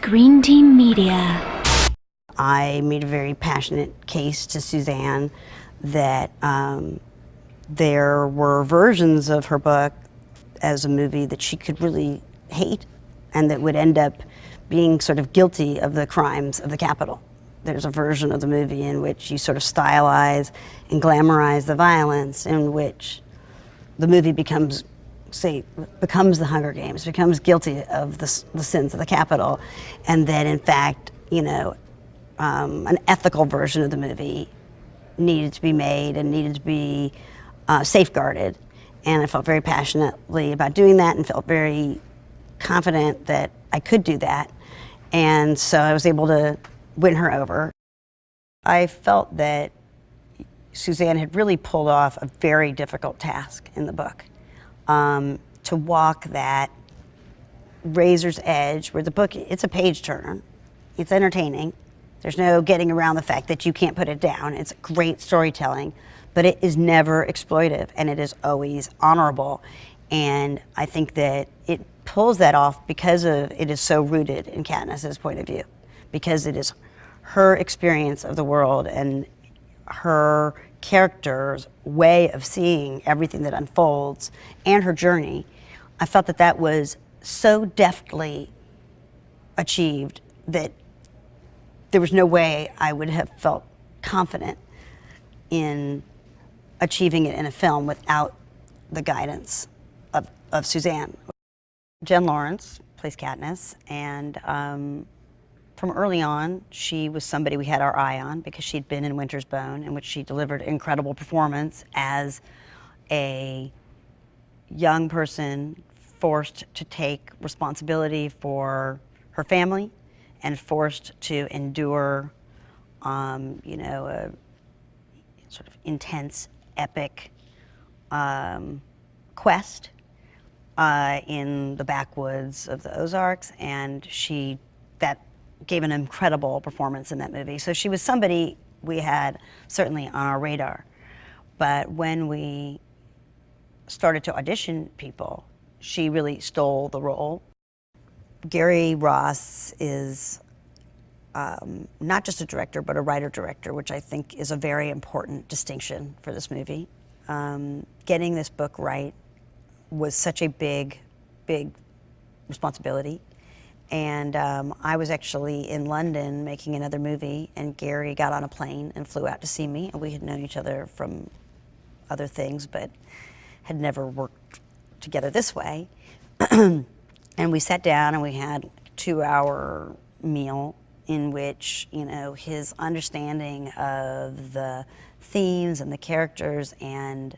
Screen Team Media. I made a very passionate case to Suzanne that there were versions of her book as a movie that she could really hate and that would end up being sort of guilty of the crimes of the Capitol. There's a version of the movie in which you sort of stylize and glamorize the violence, in which the movie becomes the Hunger Games, becomes guilty of the sins of the Capitol, and that in fact, an ethical version of the movie needed to be made and needed to be safeguarded. And I felt very passionately about doing that and felt very confident that I could do that. And so I was able to win her over. I felt that Suzanne had really pulled off a very difficult task in the book, to walk that razor's edge where the book, it's a page turner, it's entertaining. There's no getting around the fact that you can't put it down. It's great storytelling, but it is never exploitive and it is always honorable. And I think that it pulls that off because it is so rooted in Katniss's point of view, because it is her experience of the world and her character's way of seeing everything that unfolds and her journey. I felt that that was so deftly achieved that there was no way I would have felt confident in achieving it in a film without the guidance of Suzanne. Jen Lawrence plays Katniss, and from early on, she was somebody we had our eye on because she'd been in Winter's Bone, in which she delivered an incredible performance as a young person forced to take responsibility for her family and forced to endure, a sort of intense, epic quest in the backwoods of the Ozarks, and that gave an incredible performance in that movie. So she was somebody we had certainly on our radar. But when we started to audition people, she really stole the role. Gary Ross is not just a director, but a writer-director, which I think is a very important distinction for this movie. Getting this book right was such a big, big responsibility. And I was actually in London making another movie, and Gary got on a plane and flew out to see me. And we had known each other from other things, but had never worked together this way. And we sat down and we had a 2-hour meal in which, his understanding of the themes and the characters and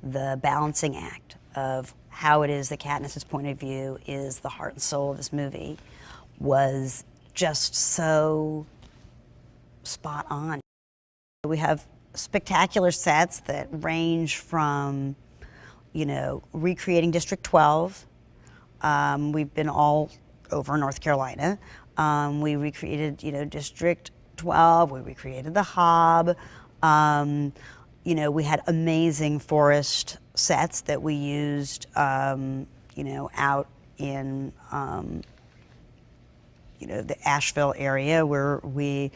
the balancing act of how it is that Katniss's point of view is the heart and soul of this movie was just so spot on. We have spectacular sets that range from, recreating District 12. We've been all over North Carolina. We recreated, District 12. We recreated the Hob. We had amazing forest sets that we used, out in, the Asheville area, where we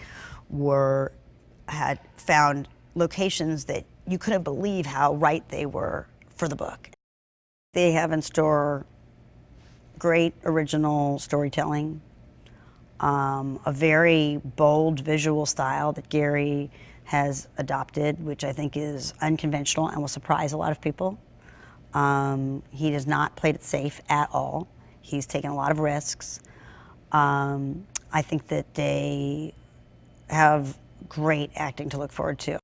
had found locations that you couldn't believe how right they were for the book. They have in store great original storytelling, a very bold visual style that Gary has adopted, which I think is unconventional and will surprise a lot of people. He has not played it safe at all. He's taken a lot of risks. I think that they have great acting to look forward to.